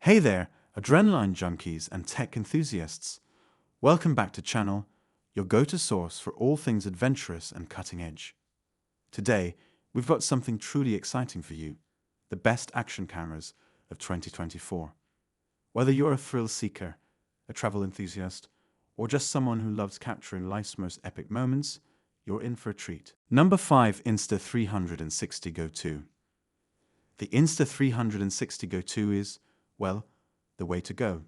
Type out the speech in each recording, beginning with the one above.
Hey there, adrenaline junkies and tech enthusiasts. Welcome back to channel, your go-to source for all things adventurous and cutting edge. Today, we've got something truly exciting for you, the best action cameras of 2024. Whether you're a thrill seeker, a travel enthusiast, or just someone who loves capturing life's most epic moments, you're in for a treat. Number 5, Insta360 GO 2. The Insta360 GO 2 is, well, the way to go.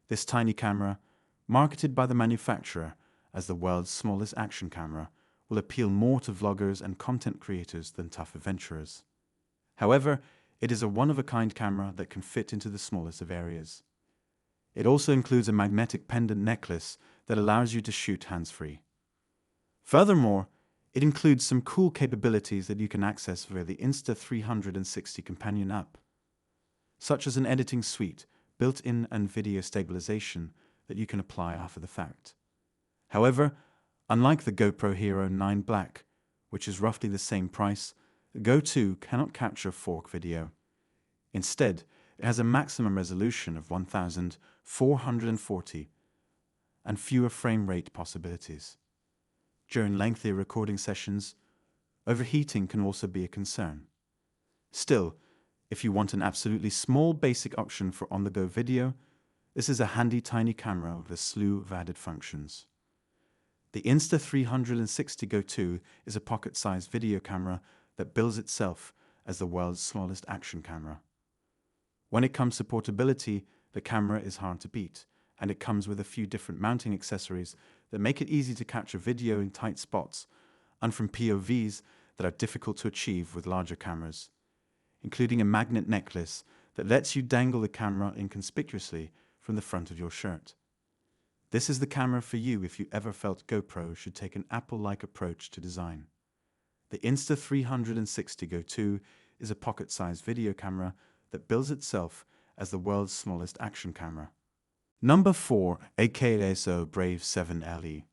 This tiny camera, marketed by the manufacturer as the world's smallest action camera, will appeal more to vloggers and content creators than tough adventurers. However, it is a one-of-a-kind camera that can fit into the smallest of areas. It also includes a magnetic pendant necklace that allows you to shoot hands-free. Furthermore, it includes some cool capabilities that you can access via the Insta360 companion app, such as an editing suite, built-in and video stabilization that you can apply after the fact. However, unlike the GoPro Hero 9 Black, which is roughly the same price, the GO 2 cannot capture 4K video. Instead, it has a maximum resolution of 1440 and fewer frame rate possibilities. During lengthier recording sessions, overheating can also be a concern. Still, if you want an absolutely small basic option for on-the-go video, this is a handy tiny camera with a slew of added functions. The Insta360 GO 2 is a pocket-sized video camera that bills itself as the world's smallest action camera. When it comes to portability, the camera is hard to beat, and it comes with a few different mounting accessories that make it easy to capture video in tight spots and from POVs that are difficult to achieve with larger cameras, including a magnet necklace that lets you dangle the camera inconspicuously from the front of your shirt. This is the camera for you if you ever felt GoPro should take an Apple-like approach to design. The Insta360 GO 2 is a pocket-sized video camera that bills itself as the world's smallest action camera. Number 4, AKASO Brave 7 LE.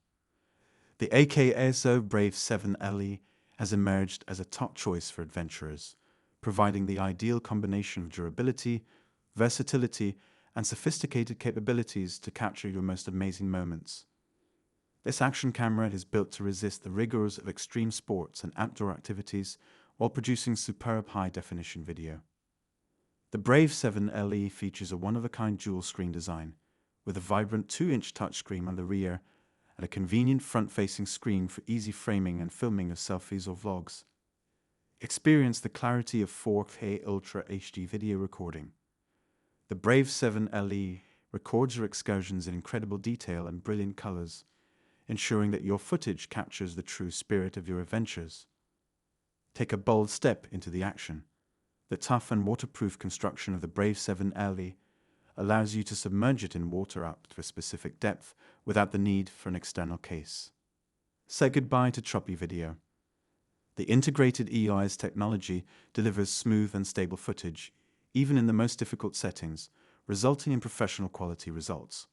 The AKASO Brave 7 LE has emerged as a top choice for adventurers, providing the ideal combination of durability, versatility, and sophisticated capabilities to capture your most amazing moments. This action camera is built to resist the rigors of extreme sports and outdoor activities while producing superb high-definition video. The Brave 7 LE features a one-of-a-kind dual-screen design, with a vibrant 2-inch touchscreen on the rear and a convenient front-facing screen for easy framing and filming of selfies or vlogs. Experience the clarity of 4K Ultra HD video recording. The Brave 7 LE records your excursions in incredible detail and brilliant colors, ensuring that your footage captures the true spirit of your adventures. Take a bold step into the action. The tough and waterproof construction of the Brave 7 LE allows you to submerge it in water up to a specific depth without the need for an external case. Say goodbye to choppy video. The integrated EOS technology delivers smooth and stable footage, even in the most difficult settings, resulting in professional quality results.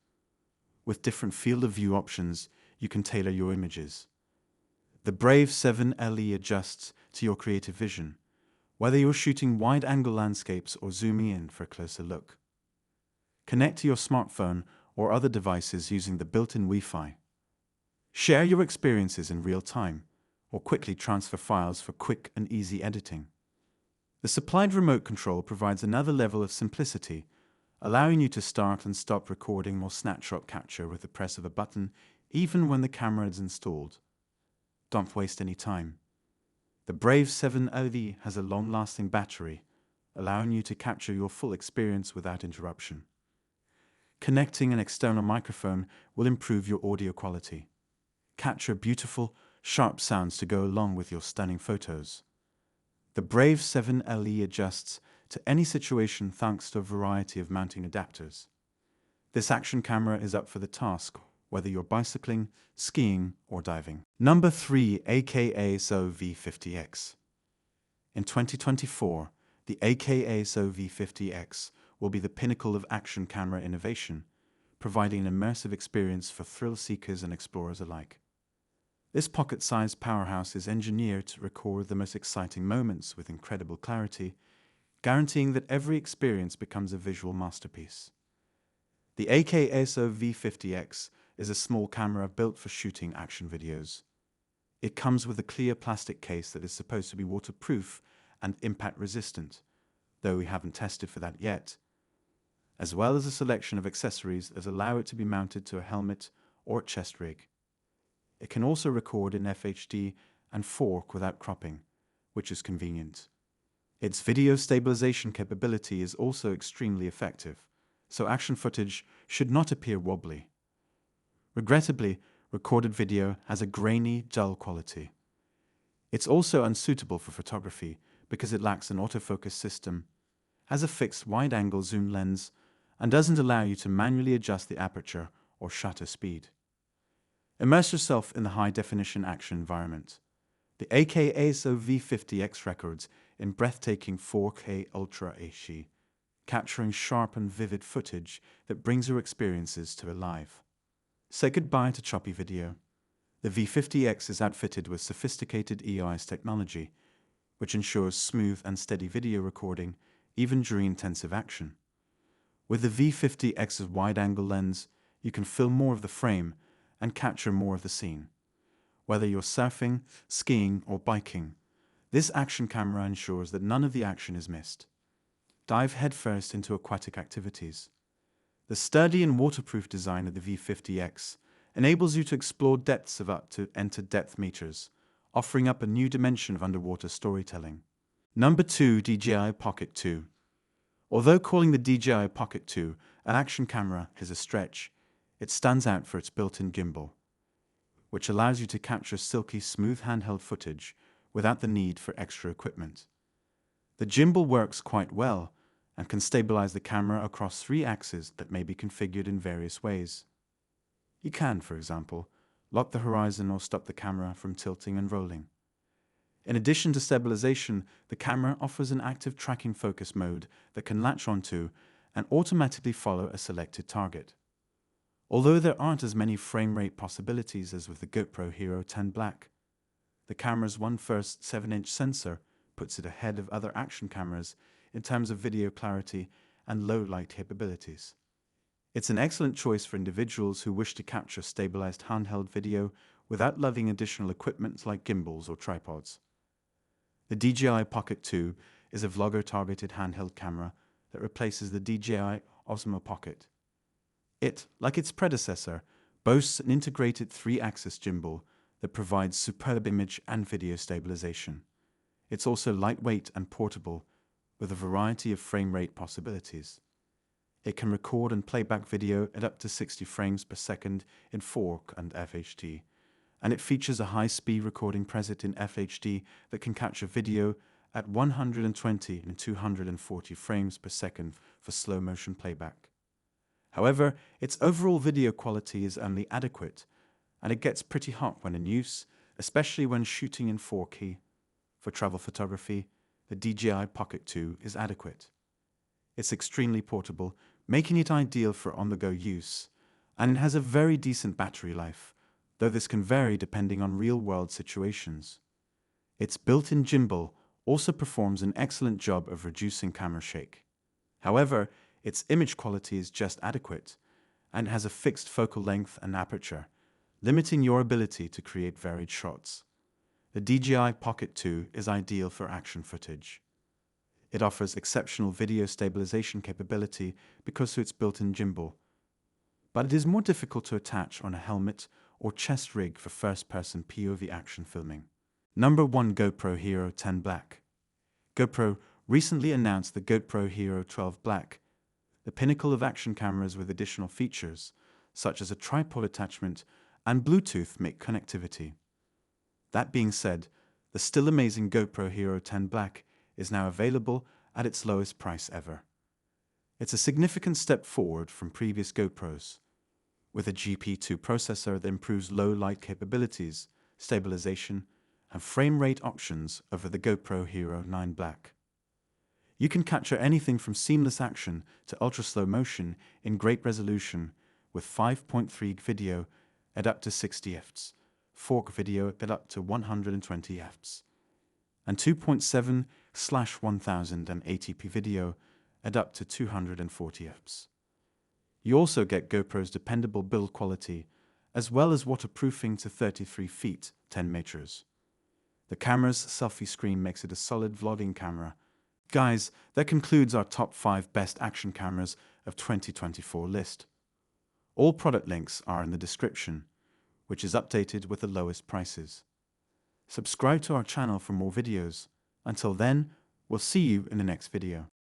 With different field of view options, you can tailor your images. The Brave 7 LE adjusts to your creative vision, whether you're shooting wide-angle landscapes or zooming in for a closer look. Connect to your smartphone or other devices using the built-in Wi-Fi. Share your experiences in real time, or quickly transfer files for quick and easy editing. The supplied remote control provides another level of simplicity, allowing you to start and stop recording or snapshot capture with the press of a button, even when the camera is installed. Don't waste any time. The Brave 7 LE has a long-lasting battery, allowing you to capture your full experience without interruption. Connecting an external microphone will improve your audio quality. Capture beautiful, sharp sounds to go along with your stunning photos. The Brave 7 LE adjusts to any situation thanks to a variety of mounting adapters. This action camera is up for the task, whether you're bicycling, skiing, or diving. Number 3, AKASO V50X. In 2024, the AKASO V50X will be the pinnacle of action camera innovation, providing an immersive experience for thrill seekers and explorers alike. This pocket-sized powerhouse is engineered to record the most exciting moments with incredible clarity, guaranteeing that every experience becomes a visual masterpiece. The AKASO V50X is a small camera built for shooting action videos. It comes with a clear plastic case that is supposed to be waterproof and impact resistant, though we haven't tested for that yet, as well as a selection of accessories that allow it to be mounted to a helmet or chest rig. It can also record in FHD and 4K without cropping, which is convenient. Its video stabilization capability is also extremely effective, so action footage should not appear wobbly. Regrettably, recorded video has a grainy, dull quality. It's also unsuitable for photography because it lacks an autofocus system, has a fixed wide-angle zoom lens, and doesn't allow you to manually adjust the aperture or shutter speed. Immerse yourself in the high-definition action environment. The AKASO V50X records in breathtaking 4K Ultra HD, capturing sharp and vivid footage that brings your experiences to life. Say goodbye to choppy video. The V50X is outfitted with sophisticated EOS technology, which ensures smooth and steady video recording even during intensive action. With the V50X's wide-angle lens, you can film more of the frame and capture more of the scene. Whether you're surfing, skiing, or biking, this action camera ensures that none of the action is missed. Dive headfirst into aquatic activities. The sturdy and waterproof design of the V50X enables you to explore depths of up to entered depth meters, offering up a new dimension of underwater storytelling. Number 2, DJI Pocket 2. Although calling the DJI Pocket 2 an action camera is a stretch, it stands out for its built-in gimbal, which allows you to capture silky, smooth handheld footage without the need for extra equipment. The gimbal works quite well and can stabilize the camera across 3 axes that may be configured in various ways. You can, for example, lock the horizon or stop the camera from tilting and rolling. In addition to stabilization, the camera offers an active tracking focus mode that can latch onto and automatically follow a selected target. Although there aren't as many frame rate possibilities as with the GoPro Hero 10 Black, the camera's 1/1 7-inch sensor puts it ahead of other action cameras in terms of video clarity and low light capabilities. It's an excellent choice for individuals who wish to capture stabilized handheld video without lugging additional equipment like gimbals or tripods. The DJI Pocket 2 is a vlogger-targeted handheld camera that replaces the DJI Osmo Pocket. It, like its predecessor, boasts an integrated 3-axis gimbal that provides superb image and video stabilization. It's also lightweight and portable, with a variety of frame rate possibilities. It can record and playback video at up to 60 frames per second in 4K and FHD, and it features a high-speed recording preset in FHD that can capture video at 120 and 240 frames per second for slow-motion playback. However, its overall video quality is only adequate, and it gets pretty hot when in use, especially when shooting in 4K. For travel photography, the DJI Pocket 2 is adequate. It's extremely portable, making it ideal for on-the-go use, and it has a very decent battery life, though this can vary depending on real-world situations. Its built-in gimbal also performs an excellent job of reducing camera shake. However, its image quality is just adequate, and has a fixed focal length and aperture, limiting your ability to create varied shots. The DJI Pocket 2 is ideal for action footage. It offers exceptional video stabilization capability because of its built-in gimbal, but it is more difficult to attach on a helmet or chest rig for first-person POV action filming. Number 1, GoPro Hero 10 Black. GoPro recently announced the GoPro Hero 12 Black, the pinnacle of action cameras with additional features, such as a tripod attachment and Bluetooth mic connectivity. That being said, the still amazing GoPro Hero 10 Black is now available at its lowest price ever. It's a significant step forward from previous GoPros, with a GP2 processor that improves low light capabilities, stabilization, and frame rate options over the GoPro Hero 9 Black. You can capture anything from seamless action to ultra-slow motion in great resolution with 5.3 video at up to 60 fps, 4K video at up to 120 fps, and 2.7 4K/1080p video at up to 240 fps. You also get GoPro's dependable build quality, as well as waterproofing to 33 feet 10 meters. The camera's selfie screen makes it a solid vlogging camera. Guys, that concludes our top 5 best action cameras of 2024 list. All product links are in the description, which is updated with the lowest prices. Subscribe to our channel for more videos. Until then, we'll see you in the next video.